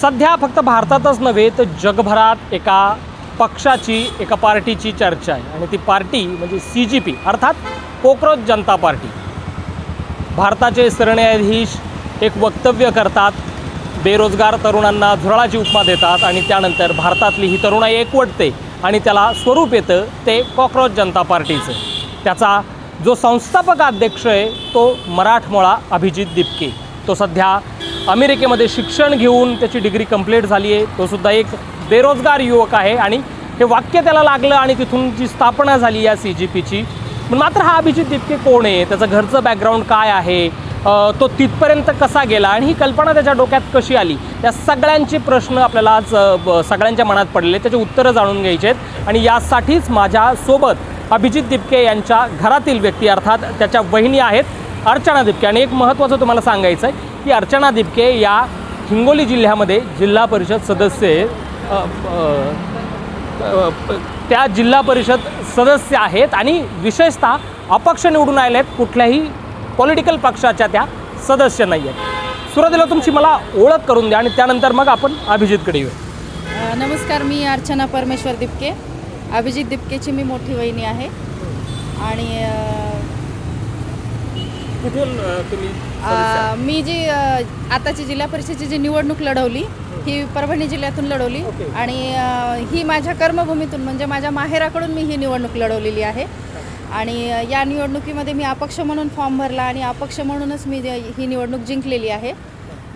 सध्या फक्त भारतातच नव्हे तर जगभरात एका पक्षाची एका पार्टीची चर्चा आहे आणि ती पार्टी म्हणजे CGP अर्थात कॉकरोच जनता पार्टी। भारताचे सरन्यायाधीश एक वक्तव्य करतात, बेरोजगार तरुणांना झुरळाची उपमा देतात आणि त्यानंतर भारतातली ही तरुणाई एकवटते आणि त्याला स्वरूप येतं ते कॉकरोच जनता पार्टीचं। त्याचा जो संस्थापक अध्यक्ष आहे तो मराठमोळा अभिजित दिपके। तो सध्या अमेरिकेमध्ये शिक्षण घेऊन त्याची डिग्री कंप्लीट झाली आहे। तो सुद्धा एक बेरोजगार युवक आहे आणि हे वाक्य त्याला लागलं आणि तिथून जी स्थापना झाली या CGPची। पण मात्र हा अभिजित दिपके कोण आहे, त्याचं घरचं बॅकग्राऊंड काय आहे, तो तिथपर्यंत कसा गेला आणि ही कल्पना त्याच्या डोक्यात कशी आली, या सगळ्यांचे प्रश्न आपल्याला आज सगळ्यांच्या मनात पडले, त्याची उत्तरं जाणून घ्यायची आहेत। आणि यासाठीच माझ्यासोबत अभिजित दिपके यांच्या घरातील व्यक्ती अर्थात त्याच्या वहिनी आहेत अर्चना दिपके। आणि एक महत्त्वाचं तुम्हाला सांगायचं आहे की अर्चना दिपके या हिंगोली जिल्ह्यामध्ये जिल्हा परिषद सदस्य त्या जिल्हा परिषद सदस्य आहेत आणि विशेषतः अपक्ष निवडून आले आहेत, कुठल्याही पॉलिटिकल पक्षाच्या त्या सदस्य नाही आहेत। सुरुवातीला तुमची मला ओळख करून द्या आणि त्यानंतर मग आपण अभिजितकडे येऊ। नमस्कार, मी अर्चना परमेश्वर दिपके, अभिजित दिपकेची मी मोठी वहिनी आहे। आणि कुठून तुम्ही मी जी आताची जिल्हा परिषदेची जी निवडणूक लढवली ही परभणी जिल्ह्यातून लढवली आणि ही माझ्या कर्मभूमीतून म्हणजे माझ्या माहेराकडून मी ही निवडणूक लढवलेली आहे। आणि या निवडणुकीमध्ये मी अपक्ष म्हणून फॉर्म भरला आणि अपक्ष म्हणूनच मी ही निवडणूक जिंकलेली आहे।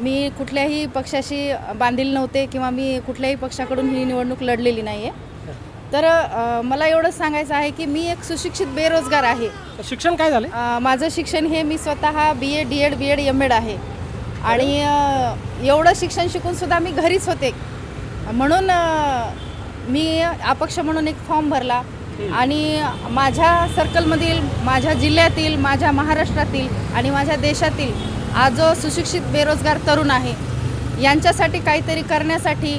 मी कुठल्याही पक्षाशी बांधील नव्हते किंवा मी कुठल्याही पक्षाकडून ही निवडणूक लढलेली नाही आहे। तर मला एवढंच सांगायचं आहे की मी एक सुशिक्षित बेरोजगार आहे। शिक्षण काय झालं? माझं शिक्षण हे मी स्वतः BA DED BEd MAd आहे आणि एवढं शिक्षण शिकूनसुद्धा मी घरीच होते, म्हणून मी अपक्ष म्हणून एक फॉर्म भरला आणि माझ्या सर्कलमधील, माझ्या जिल्ह्यातील, माझ्या महाराष्ट्रातील आणि माझ्या देशातील आज जो सुशिक्षित बेरोजगार तरुण आहे यांच्यासाठी काहीतरी करण्यासाठी,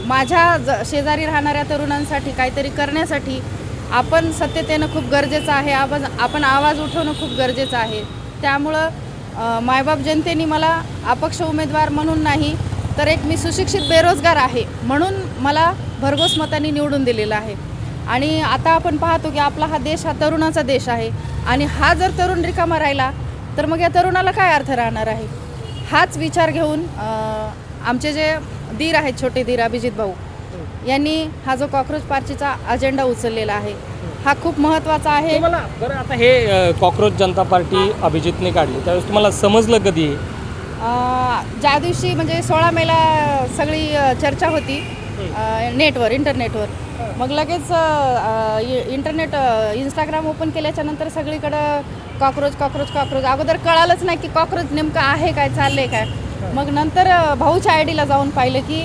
माझ्या शेजारी राहणाऱ्या तरुणांसाठी काहीतरी करण्यासाठी आपण सत्यतेनं खूप गरजेचं आहे, आपण आवाज उठवणं खूप गरजेचं आहे। त्यामुळं मायबाप जनतेने मला अपक्ष उमेदवार म्हणून नाही तर एक मी सुशिक्षित बेरोजगार आहे म्हणून मला भरघोस मतांनी निवडून दिलेलं आहे। आणि आता आपण पाहतो की आपला हा देश हा तरुणाचा देश आहे आणि हा जर तरुण रिकामा राहिला तर मग या तरुणाला काय अर्थ राहणार आहे। हाच विचार घेऊन आमचे जे दीर आहेत, छोटे दीर अभिजित भाऊ यांनी हा जो कॉकरोच पार्टीचा अजेंडा उचललेला आहे हा खूप महत्त्वाचा आहे। बरं, आता हे कॉकरोच जनता पार्टी अभिजितने काढली त्यावेळेस तुम्हाला समजलं कधी? ज्या दिवशी म्हणजे 16 मेला सगळी चर्चा होती नेटवर, इंटरनेटवर, मग लगेच इंटरनेट इंस्टाग्राम ओपन केल्याच्या नंतर सगळीकडं कॉकरोच कॉकरोच कॉकरोच, अगोदर कळालंच नाही की कॉकरोच नेमकं आहे काय, चाललं आहे काय। मग नंतर भाऊच्या ID ला जाऊन पाहिलं की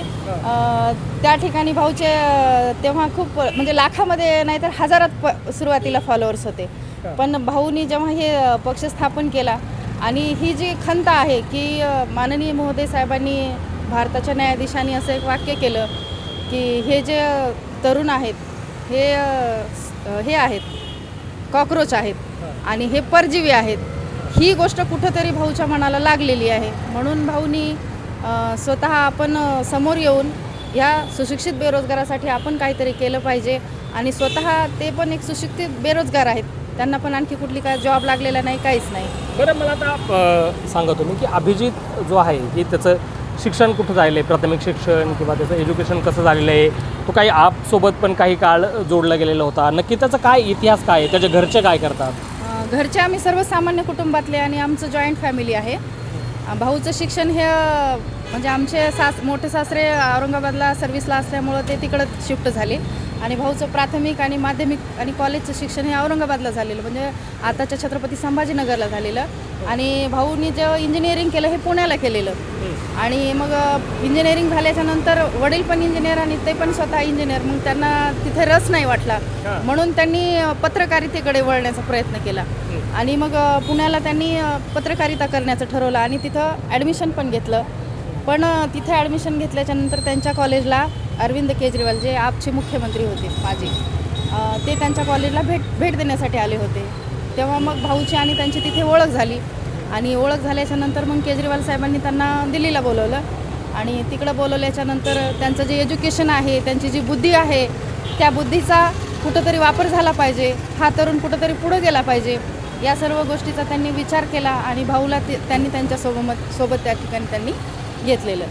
त्या ठिकाणी भाऊचे तेव्हा खूप म्हणजे लाखामध्ये नाही तर हजारात सुरुवातीला फॉलोअर्स होते। पण भाऊनी जेव्हा हे पक्ष स्थापन केला आणि ही जी खंत आहे की माननीय महोदय साहेबांनी, भारताच्या न्यायाधीशांनी असं एक वाक्य केलं की हे जे तरुण आहेत हे आहेत कॉकरोच आहेत आणि हे परजीवी आहेत, ही गोष्ट कुठंतरी भाऊच्या मनाला लागलेली आहे। म्हणून भाऊनी स्वतः आपण समोर येऊन ह्या सुशिक्षित बेरोजगारासाठी आपण काहीतरी केलं पाहिजे आणि स्वतः ते पण एक सुशिक्षित बेरोजगार आहेत, त्यांना पण आणखी कुठली काय जॉब लागलेला नाही, काहीच नाही। बरं, मला आता सांगा तुम्ही की अभिजित जो आहे की त्याचं शिक्षण कुठं झालेलं आहे, प्राथमिक शिक्षण किंवा त्याचं एज्युकेशन कसं झालेलं आहे, तो काही आपसोबत पण काही काळ जोडला गेलेला होता, नक्की त्याचा काय इतिहास काय आहे, त्याचे घरचे काय करतात? घरचे आम्ही सर्वसामान्य कुटुंबातले आणि आमचं जॉईंट फॅमिली आहे। भाऊचं शिक्षण हे म्हणजे आमचे मोठे सासरे औरंगाबादला सर्व्हिसला असल्यामुळं ते तिकडं शिफ्ट झाले आणि भाऊचं प्राथमिक आणि माध्यमिक आणि कॉलेजचं शिक्षण हे औरंगाबादला झालेलं, म्हणजे आताच्या छत्रपती संभाजीनगरला झालेलं। आणि भाऊनी जे इंजिनिअरिंग केलं हे पुण्याला केलेलं आणि मग इंजिनिअरिंग झाल्याच्या नंतर वडील पण इंजिनियर आणि ते पण स्वतः इंजिनियर, मग त्यांना तिथे रस नाही वाटला म्हणून त्यांनी पत्रकारितेकडे वळण्याचा प्रयत्न केला आणि मग पुण्याला त्यांनी पत्रकारिता करण्याचं ठरवलं आणि तिथं ॲडमिशन पण घेतलं। पण तिथे ॲडमिशन घेतल्याच्या नंतर त्यांच्या कॉलेजला अरविंद केजरीवाल जे आपचे मुख्यमंत्री होते माजी, ते त्यांच्या कॉलेजला भेट देण्यासाठी आले होते। तेव्हा मग भाऊची आणि त्यांची तिथे ओळख झाली आणि ओळख झाल्याच्या नंतर मग केजरीवाल साहेबांनी त्यांना दिल्लीला बोलवलं आणि तिकडं बोलवल्याच्यानंतर त्यांचं जे एज्युकेशन आहे, त्यांची जी बुद्धी आहे, त्या बुद्धीचा कुठंतरी वापर झाला पाहिजे, हा तरुण कुठंतरी पुढं गेला पाहिजे, या सर्व गोष्टीचा त्यांनी विचार केला आणि भाऊला त्यांनी त्यांच्यासोबत त्या ठिकाणी त्यांनी घेतलेलं.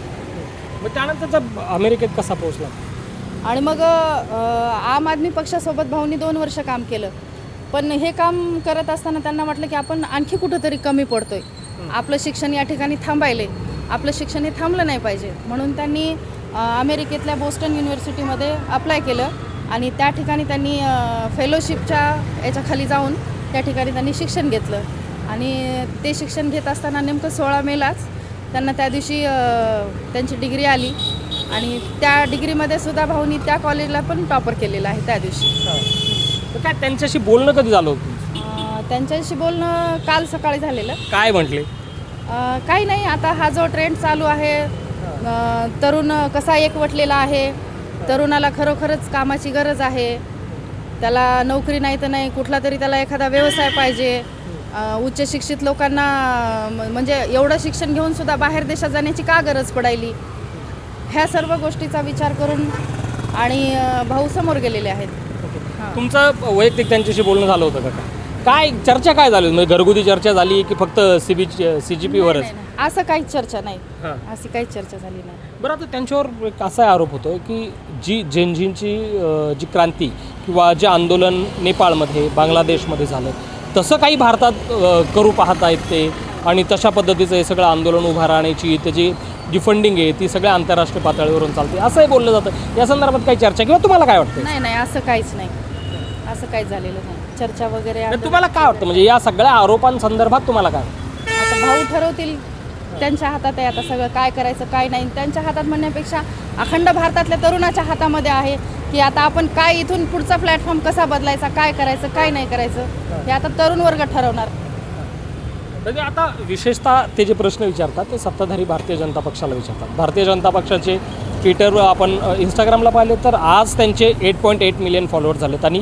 मग त्यानंतरचा अमेरिकेत कसा पोहोचला? आणि मग आम आदमी पक्षासोबत भाऊनी 2 वर्ष काम केलं. पण हे काम करत असताना त्यांना वाटलं की आपण आणखी कुठंतरी कमी पडतोय, आपलं शिक्षण या ठिकाणी थांबायले, आपलं शिक्षण हे थांबलं नाही पाहिजे. म्हणून त्यांनी अमेरिकेतल्या बोस्टन युनिव्हर्सिटीमध्ये अप्लाय केलं आणि त्या ठिकाणी त्यांनी फेलोशिपच्या याच्याखाली जाऊन त्या ठिकाणी त्यांनी शिक्षण घेतलं. आणि ते शिक्षण घेत असताना नेमकं 16 मेलाच त्यांना त्या दिवशी त्यांची डिग्री आली आणि त्या डिग्रीमध्ये सुद्धा भाऊनी त्या कॉलेजला पण टॉपर केलेलं आहे त्या दिवशी. तर काय त्यांच्याशी बोलणं कधी झालं होतं? त्यांच्याशी बोलणं काल सकाळी झालेलं. काय म्हटले? काही नाही, आता हा जो ट्रेंड चालू आहे, तरुण कसा एकवटलेला आहे, तरुणाला खरोखरच कामाची गरज आहे, त्याला नोकरी नाही तर नाही, कुठला तरी त्याला एखादा व्यवसाय पाहिजे, उच्च शिक्षित लोकांना म्हणजे एवढं शिक्षण घेऊन सुद्धा बाहेर देशात जाण्याची का गरज पडायली, ह्या सर्व गोष्टीचा विचार करून आणि भाऊ समोर गेलेले आहेत. तुमचं वैयक्तिक त्यांच्याशी बोलणं झालं होतं का? काय चर्चा काय झाली? म्हणजे घरगुती चर्चा झाली की फक्त CGP-वरच? नाही, असं काहीच चर्चा नाही, अशी काहीच चर्चा झाली नाही. बरं, आता त्यांच्यावर एक असा आरोप होतो की जी जेनझींची जी क्रांती किंवा जे आंदोलन नेपाळमध्ये बांगलादेशमध्ये झालं तसं काही भारतात करू पाहत आहेत ते, आणि तशा पद्धतीचं हे सगळं आंदोलन उभा राहण्याची त्याची जी फंडिंग आहे ती सगळ्या आंतरराष्ट्रीय पातळीवरून चालते असंही बोललं जातं. या संदर्भात काही चर्चा किंवा तुम्हाला काय वाटतं? नाही, असं काहीच नाही, असं काहीच झालेलं नाही, चर्चा वगैरे. तुम्हाला काय वाटतं, म्हणजे या सगळ्या आरोपांसंदर्भात तुम्हाला काय? आता भाऊ ठरवतील, त्यांच्या हातात आहे आता सगळं, काय करायचं काय नाही. त्यांच्या हातात म्हणण्यापेक्षा अखंड भारतातल्या तरुणाच्या हातामध्ये आहे की आता आपण काय इथून पुढचा प्लॅटफॉर्म कसा बदलायचा, काय करायचं काय नाही करायचं, हे आता तरुण वर्ग ठरवणार. म्हणजे आता विशेषतः ते जे प्रश्न विचारतात ते सत्ताधारी भारतीय जनता पक्षाला विचारतात. भारतीय जनता पक्षाचे ट्विटरवर आपण इंस्टाग्रामला पाहिले तर आज त्यांचे 8.8 मिलियन फॉलोअर्स झालेत आणि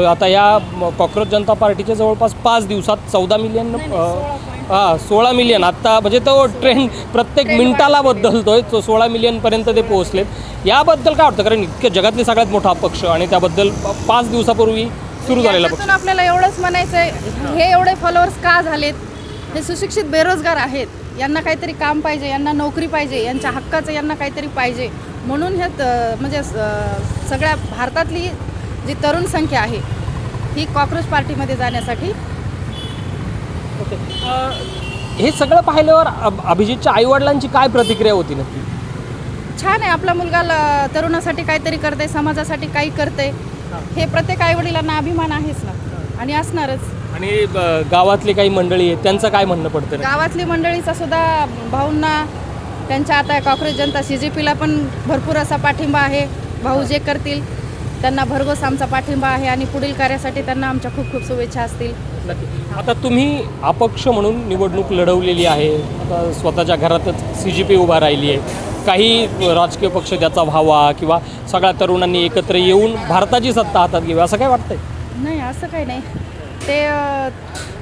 आता या कॉक्रोच जनता पार्टीचे जवळपास 5 दिवसात 14 मिलियन 16 मिलियन आत्ता, म्हणजे तो ट्रेंड प्रत्येक मिनिटाला बदलतोय. 16 मिलियनपर्यंत ते पोहोचलेत. याबद्दल काय वाटतं? कारण इतकं जगातली सगळ्यात मोठा पक्ष आणि त्याबद्दल 5 दिवसापूर्वी सुरू झालेला पक्ष. आपल्याला एवढंच म्हणायचं आहे, हे एवढे फॉलोअर्स का झालेत? हे सुशिक्षित बेरोजगार आहेत, यांना काहीतरी काम पाहिजे, यांना नोकरी पाहिजे, यांच्या हक्काचं यांना काहीतरी पाहिजे, म्हणून हे म्हणजे सगळ्या भारतातली जी तरुण संख्या आहे ही कॉक्रोच पार्टीमध्ये जाण्यासाठी. ओके, हे सगळं पाहिल्यावर अभिजितच्या आईवडिलांची काय प्रतिक्रिया होती नक्की? छान आहे, आपला मुलगा तरुणासाठी काहीतरी करते, समाजासाठी काही करते, हे प्रत्येक आईवडिलांना अभिमान आहेच ना आणि असणारच. आणि गावातली काही मंडळी आहेत त्यांचं काय म्हणणं पडतं? गावातली मंडळीचा सुद्धा भाऊंना त्यांच्या आता कॉक्रोच जनता CGPला पण भरपूर असा पाठिंबा आहे. भाऊ जे करतील त्यांना भरघोस आमचा पाठिंबा आहे आणि पुढील कार्यासाठी त्यांना आमच्या खूप खूप शुभेच्छा असतील. आता तुम्ही अपक्ष म्हणून निवडणूक लढवलेली आहे, आता स्वतःच्या घरातच CGP उभा राहिली आहे, काही राजकीय पक्ष त्याचा व्हावा किंवा सगळ्या तरुणांनी एकत्र येऊन भारताची सत्ता हातात घ्यावी असं काय वाटतंय? नाही, असं काही नाही,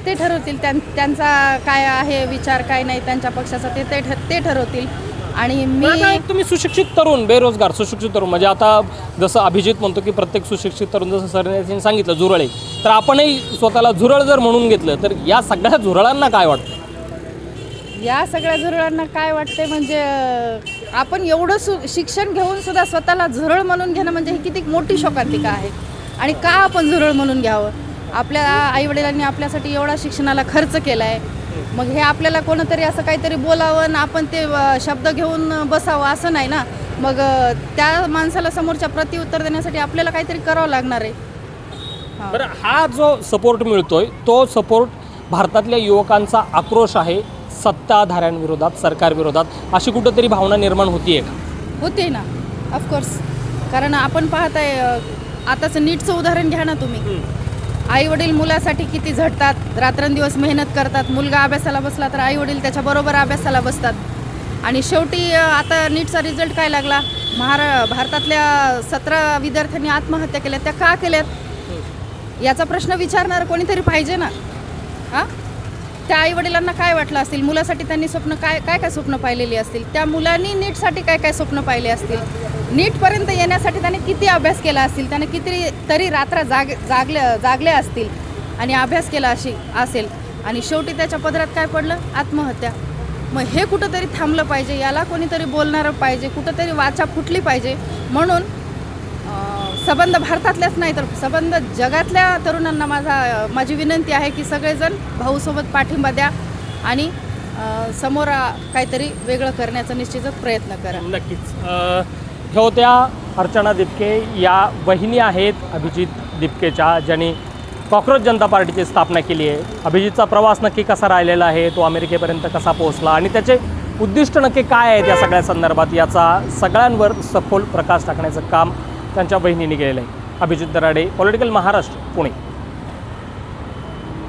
ते ठरवतील, त्यांचा काय आहे विचार काय नाही त्यांच्या पक्षाचा ते ठरवतील. आणि तुम्ही सुशिक्षित तरुण, बेरोजगार सुशिक्षित तरुण, म्हणजे आता जसं अभिजित म्हणतो की प्रत्येक सुशिक्षित तरुण, जसं सरनेने सांगितलं झुरळे, तर आपणही स्वतःला झुरळ जर म्हणून घेतलं तर या सगळ्या झुरळांना काय वाटतं? या सगळ्या झुरळांना काय वाटते म्हणजे आपण एवढं शिक्षण घेऊन सुद्धा स्वतःला झुरळ म्हणून घेणं म्हणजे ही किती मोठी शोकांतिका आहे. आणि का आपण झुरळ म्हणून घ्यावं? आपल्या आईवडिलांनी आपल्यासाठी एवढा शिक्षणाला खर्च केला आहे, मग हे आपल्याला कोणतरी असं काहीतरी बोलावं आणि आपण ते शब्द घेऊन बसावं असं नाही ना. मग त्या माणसाला समोरच्या प्रत्युत्तर देण्यासाठी आपल्याला काहीतरी करावं लागणार आहे. बरं, हा जो सपोर्ट मिळतोय तो सपोर्ट भारतातल्या युवकांचा आक्रोश आहे सत्ताधाऱ्यांविरोधात, सरकारविरोधात, अशी कुठंतरी भावना निर्माण होतीये का? होते ना, ऑफकोर्स. कारण आपण पाहताय, आताचं नीटचं उदाहरण घ्या ना तुम्ही. आईवडील मुलासाठी किती झटतात, रात्रंदिवस मेहनत करतात. मुलगा अभ्यासाला बसला तर आईवडील त्याच्याबरोबर अभ्यासाला बसतात. आणि शेवटी आता नीटचा रिझल्ट काय लागला? भारतातल्या 17 विद्यार्थ्यांनी आत्महत्या केल्या. त्या का केल्यात याचा प्रश्न विचारणार कोणीतरी पाहिजे ना. त्या आईवडिलांना काय वाटलं असतील, मुलासाठी त्यांनी स्वप्न काय स्वप्न पाहिलेली असतील, त्या मुलांनी नीटसाठी काय स्वप्न पाहिले असतील, नीटपर्यंत येण्यासाठी त्याने किती अभ्यास केला असतील, त्याने किती तरी रात्र जागले असतील आणि अभ्यास केला असेल आणि शेवटी त्याच्या पदरात काय पडलं, आत्महत्या. मग हे कुठंतरी थांबलं पाहिजे, याला कोणीतरी बोलणारं पाहिजे, कुठंतरी वाचा फुटली पाहिजे. म्हणून संबंध भारतातल्याच नाही तर संबंध जगातल्या तरुणांना माझी विनंती आहे की सगळेजण भाऊसोबत पाठिंबा द्या आणि समोर काहीतरी वेगळं करण्याचा निश्चितच प्रयत्न करा. नक्कीच. ह्या होत्या अर्चना दिपके, या वहिनी आहेत अभिजित दिपकेच्या, ज्यांनी कॉक्रोच जनता पार्टीची स्थापना केली आहे. अभिजितचा प्रवास नक्की कसा राहिलेला आहे, तो अमेरिकेपर्यंत कसा पोहोचला आणि त्याचे उद्दिष्ट नक्की काय आहेत या सगळ्या संदर्भात, याचा सगळ्यांवर सखोल प्रकाश टाकण्याचं काम त्यांच्या बहिणीने केलेलं आहे. अभिजित दराडे, पॉलिटिकल महाराष्ट्र, पुणे.